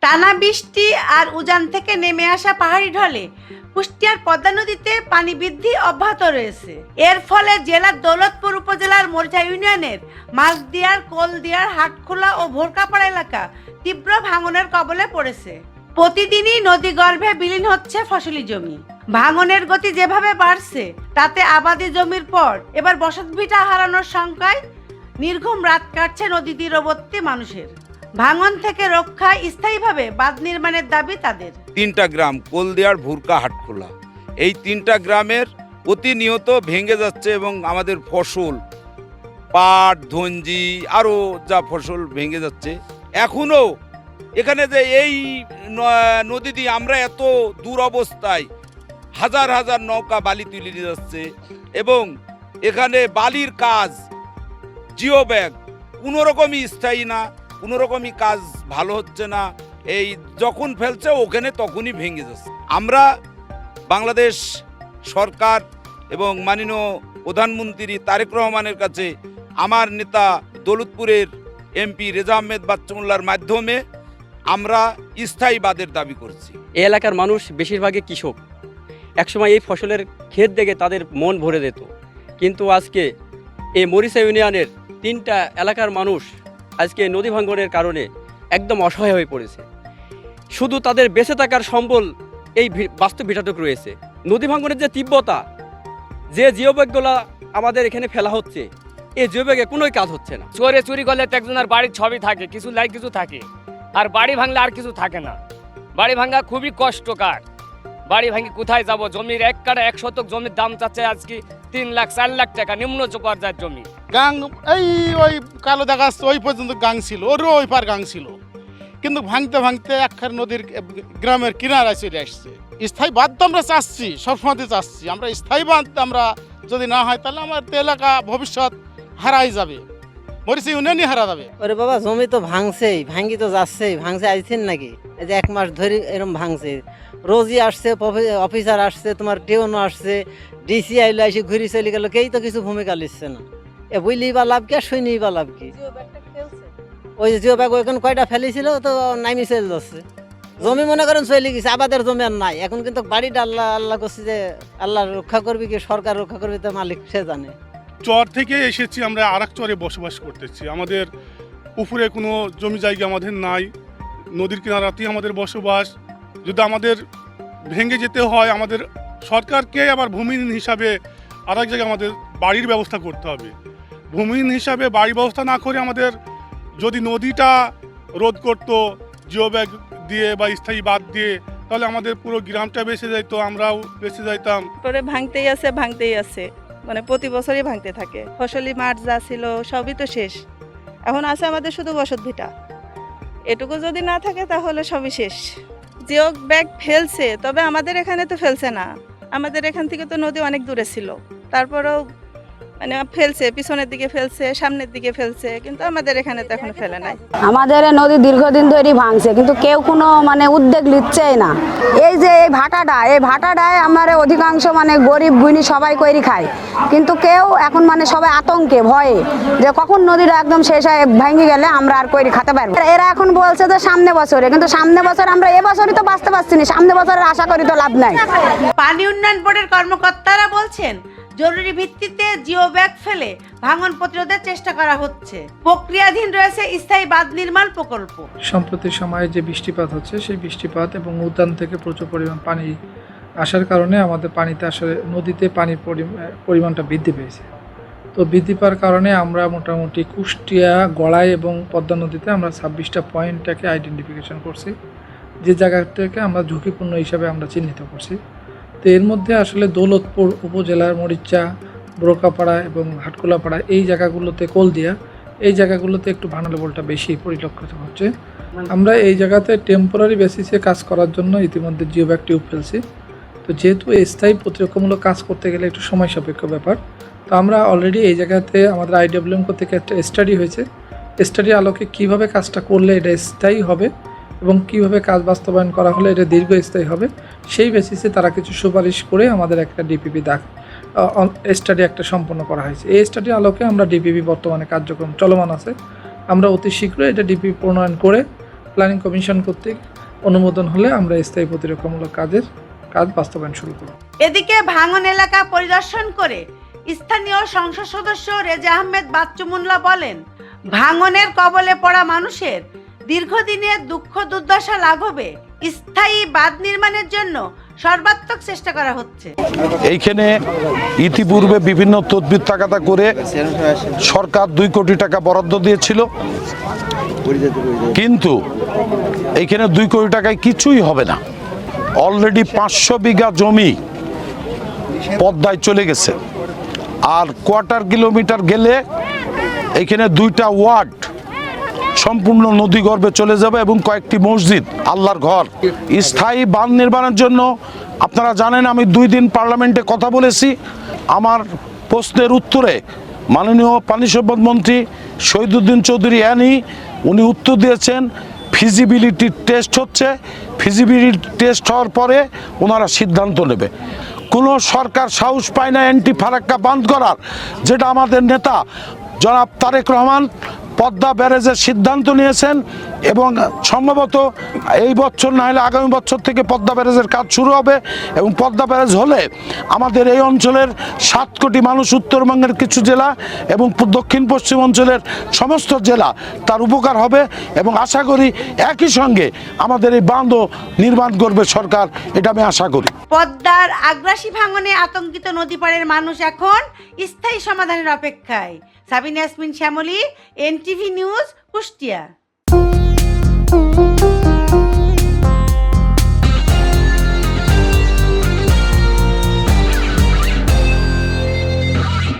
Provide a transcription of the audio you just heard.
টানা বৃষ্টি আর উজান থেকে নেমে আসা পাহাড়ি ঢলে কুষ্টিয়ার পদ্মা নদীতে পানি বৃদ্ধি অব্যাহত রয়েছে। এর ফলে জেলার দৌলতপুর উপজেলার মরিচা ইউনিয়নের মাছদিয়ার, কোলদিয়ার, হাটখোলা ও ভোরকাপাড়া এলাকা তীব্র ভাঙনের কবলে পড়েছে। প্রতিদিনই নদী গর্ভে বিলীন হচ্ছে ফসলি জমি। ভাঙনের গতি যেভাবে বাড়ছে তাতে আবাদি জমির পর এবার বসতভিটা হারানোর শঙ্কায় নির্ঘুম রাত কাটছে নদী তীরবর্তী মানুষের। ভাঙন থেকে রক্ষায় স্থায়ীভাবে বাঁধ নির্মাণের দাবি তাদের। 3টা গ্রাম কোলদিয়ার, ভুরকা, হাটখোলা, এই 3টা গ্রামের প্রতিনিয়ত ভেঙে যাচ্ছে এবং আমাদের ফসল, পাট, ধঞ্জি, আরও যা ফসল ভেঙে যাচ্ছে। এখনও এখানে যে এই নদী দিয়ে আমরা এত দুরবস্থায় হাজার হাজার নৌকা বালি তুলে নিয়ে যাচ্ছে এবং এখানে বালির কাজ, জিও ব্যাগ কোনো রকমই স্থায়ী না, কোনো রকমই কাজ ভালো হচ্ছে না। এই যখন ফেলছে ওখানে তখনই ভেঙে যাচ্ছে। আমরা বাংলাদেশ সরকার এবং মাননীয় প্রধানমন্ত্রী তারেক রহমানের কাছে আমার নেতা দৌলতপুরের এমপি রেজা আহমেদ বাচ্চুমুল্লার মাধ্যমে আমরা স্থায়ী বাঁধের দাবি করছি। এই এলাকার মানুষ বেশিরভাগই কৃষক। একসময় এই ফসলের ক্ষেত দেখে তাদের মন ভরে যেত, কিন্তু আজকে এই মরিচা ইউনিয়নের 3টা এলাকার মানুষ আজকে নদী ভাঙনের কারণে একদম অসহায় হয়ে পড়েছে। শুধু তাদের বেঁচে থাকার সম্বল এই বাস্তব ভিটাটুক রয়েছে। নদী ভাঙনের যে তীব্রতা, যে জিওব্যাগগুলো আমাদের এখানে ফেলা হচ্ছে, এই জিওব্যাগে কোনোই কাজ হচ্ছে না। চোরে চুরি করলে তো একজনের বাড়ির ছবি থাকে, কিছু লাই কিছু থাকে, আর বাড়ি ভাঙলে আর কিছু থাকে না। বাড়ি ভাঙা খুবই কষ্টকর। বাড়ি ভাঙি কোথায় যাব? জমির 1 কাঠা 1 শতক জমির দাম চাচ্ছে আজকে 3 লাখ 4 লাখ টাকা, নিম্ন পর্যায়ের জমি। গাং ওই কালো দেখা ওই পর্যন্ত গাং ছিল, ওরও ওই পার গাং ছিল, কিন্তু ভাঙতে ভাঙতে একখান নদীর গ্রামের কিনারায় চলে আসছে। স্থায়ী বাঁধ তো আমরা চাচ্ছি, সবসময় চাচ্ছি আমরা স্থায়ী বাঁধ। আমরা যদি না হয় তাহলে আমার এলাকা ভবিষ্যৎ হারাই যাবে, মরিচা ইউনিয়নই হারা যাবে। ওরে বাবা, জমি তো ভাঙছেই, ভাঙি তো যাচ্ছেই। ভাঙছে আইছেন নাকি? এই যে 1 মাস ধরে এরকম ভাঙছে। রোজই আসছে, অফিসার আসছে, তোমার টেউনও আসছে, ডিসি আইলে এসে ঘুরি চলে গেল, কেই তো কিছু ভূমিকা নিচ্ছে না। এ বুঝলেই বা লাভ কি আর শুনেই বা লাভ কি? ওই যে জিও ব্যাগ ওইখানে কয়টা ফেলেছিল তো নামি চলে যাচ্ছে। জমি মনে করেন চলে গেছে, আবাদের জমি আর নাই। এখন কিন্তু বাড়িটা আল্লাহ আল্লাহ করছে যে আল্লাহ রক্ষা করবি কি সরকার রক্ষা করবি, তো মালিক সে জানে। চর থেকে এসেছি আমরা আরেক চরে বসবাস করতেছি। আমাদের উপরে কোনো জমি জায়গা আমাদের নাই, নদীর কিনারাতেই আমাদের বসবাস। যদি আমাদের ভেঙে যেতে হয়, আমাদের সরকারকে আবার ভূমিহীন হিসাবে আরেক জায়গায় আমাদের বাড়ির ব্যবস্থা করতে হবে। ভূমিহীন হিসাবে বাড়ি ব্যবস্থা না করে আমাদের যদি নদীটা রোধ করতো জিও ব্যাগ দিয়ে বা স্থায়ী বাঁধ দিয়ে, তাহলে আমাদের পুরো গ্রামটা বেঁচে যাইতো, আমরাও বেঁচে যাইতাম। পরে ভাঙতেই আছে, মানে প্রতি বছরই ভাঙতে থাকে। ফসলি মাঠ যা ছিল সবই তো শেষ। এখন আছে আমাদের শুধু বসতভিটা। এটুকু যদি না থাকে তাহলে সবই শেষ। জিও ব্যাগ ফেলছে, তবে আমাদের এখানে তো ফেলছে না। আমাদের এখান থেকে তো নদী অনেক দূরে ছিল, তারপরেও মানে ফেলছে, পিছনের দিকে ফেলছে, সামনের দিকে ফেলছে, কিন্তু আমাদের এখানে তো এখন ফেলে নাই। আমাদের নদী দীর্ঘদিন ধরে ভাঙছে, কিন্তু কেউ কোনো মানে উদ্যোগ নিচ্ছেই না। এই যে এই ভাটাটায় আমার অধিকাংশ মানে গরিব গুণী সবাই কইরি খায়, কিন্তু কেউ এখন মানে সবাই আতঙ্কে ভয়ে যে কখন নদীটা একদম শেষ হয়ে ভেঙে গেলে আমরা আর কইরি খেতে পারবো। এরা এখন বলছে যে সামনে বছরে, কিন্তু সামনে বছর আমরা এবছরই তো বাঁচতে পারছি না, সামনে বছরের আশা করি তো লাভ নাই। পানি উন্নয়ন বোর্ডের কর্মকর্তারা বলছেন জরুরি ভিত্তিতে জিও ব্যাগ ফেলে ভাঙন প্রতিরোধের চেষ্টা করা হচ্ছে। প্রক্রিয়াধীন রয়েছে স্থায়ী বাঁধ নির্মাণ প্রকল্প। সম্প্রতি সময়ে যে বৃষ্টিপাত হচ্ছে, সেই বৃষ্টিপাত এবং উদ্যান থেকে প্রচুর পরিমাণ পানি আসার কারণে আমাদের পানিতে আসলে নদীতে পানির পরিমাণটা বৃদ্ধি পেয়েছে। তো বৃদ্ধি পাওয়ার কারণে আমরা মোটামুটি কুষ্টিয়া, গড়াই এবং পদ্মা নদীতে আমরা 26টা পয়েন্টটাকে আইডেন্টিফিকেশন করছি, যে জায়গাটাকে আমরা ঝুঁকিপূর্ণ হিসাবে আমরা চিহ্নিত করছি। তো এর মধ্যে আসলে দৌলতপুর উপজেলার মরিচা, ভোরকাপাড়া এবং হাটখোলাপাড়া এই জায়গাগুলোতে, কোলদিয়া এই জায়গাগুলোতে একটু ভাঙন লেভেলটা বেশি পরিলক্ষিত হচ্ছে। আমরা এই জায়গাতে টেম্পোরারি বেসিসে কাজ করার জন্য ইতিমধ্যে জিও ব্যাগ টিউব ফেলছি। তো যেহেতু স্থায়ী প্রতিরক্ষামূলক কাজ করতে গেলে একটু সময় সাপেক্ষ ব্যাপার, তো আমরা অলরেডি এই জায়গাতে আমাদের IWM থেকে একটা স্টাডি হয়েছে। স্টাডির আলোকে কীভাবে কাজটা করলে এটা স্থায়ী হবে এবং কীভাবে কাজ বাস্তবায়ন করা হলে এটা দীর্ঘস্থায়ী হবে, সেই বেসিসে তারা কিছু সুপারিশ করে আমাদের একটা ডিপিপি স্টাডি একটা সম্পন্ন করা হয়েছে। এই স্টাডির আলোকে আমরা ডিপিপি বর্তমানে কার্যক্রম চলমান আছে, আমরা অতি শীঘ্রই এটা ডিপি প্রণয়ন করে প্ল্যানিং কমিশন কর্তৃক অনুমোদন হলে আমরা স্থায়ী প্রতিরক্ষামূলক কাজ বাস্তবায়ন শুরু করব। এদিকে ভাঙন এলাকা পরিদর্শন করে স্থানীয় সংসদ সদস্য রেজা আহমেদ বাচ্চু মোল্লা বলেন, ভাঙনের কবলে পড়া মানুষের দীর্ঘদিনের দুঃখ দুর্দশা লাঘবে স্থায়ী বাঁধ নির্মাণের জন্য সর্বাত্মক চেষ্টা করা হচ্ছে। এইখানে ইতিপূর্বে বিভিন্ন তদবির তাগাদা করে সরকার 2 কোটি টাকা বরাদ্দ দিয়েছিল, কিন্তু এইখানে 2 কোটি টাকায় কিছুই হবে না। অলরেডি 500 বিঘা জমি পদ্মায় চলে গেছে, আর কোয়ার্টার কিলোমিটার গেলে এইখানে 2টা ওয়ার্ড সম্পূর্ণ নদীগর্ভে চলে যাবে এবং কয়েকটি মসজিদ, আল্লাহর ঘর। স্থায়ী বাঁধ নির্মাণের জন্য আপনারা জানেন আমি 2 দিন পার্লামেন্টে কথা বলেছি। আমার প্রশ্নের উত্তরে মাননীয় পানি সম্পদ মন্ত্রী শহীদুদ্দিন চৌধুরী উনি উত্তর দিয়েছেন ফিজিবিলিটি টেস্ট হচ্ছে, ফিজিবিলিটি টেস্ট হওয়ার পরে ওনারা সিদ্ধান্ত নেবে। কোনো সরকার সাহস পায় না অ্যান্টি ফারাক্কা বাঁধ করার, যেটা আমাদের নেতা জনাব তারেক রহমান পদ্মা ব্যারেজের সিদ্ধান্ত নিয়েছেন এবং সম্ভবত এই বছর না হলে আগামী বছর থেকে পদ্মা ব্যারেজের কাজ শুরু হবে। এবং পদ্মা ব্যারেজ হলে আমাদের এই অঞ্চলের 7 কোটি মানুষ, উত্তরবঙ্গের কিছু জেলা এবং দক্ষিণ পশ্চিম অঞ্চলের সমস্ত জেলা তার উপকার হবে এবং আশা করি একই সঙ্গে আমাদের এই বাঁধও নির্মাণ করবে সরকার, এটা আমি আশা করি। পদ্মার আগ্রাসী ভাঙনে আতঙ্কিত নদীপাড়ের মানুষ এখন স্থায়ী সমাধানের অপেক্ষায়। Sabina Yasmin Shyamali, NTV news, Kushtia.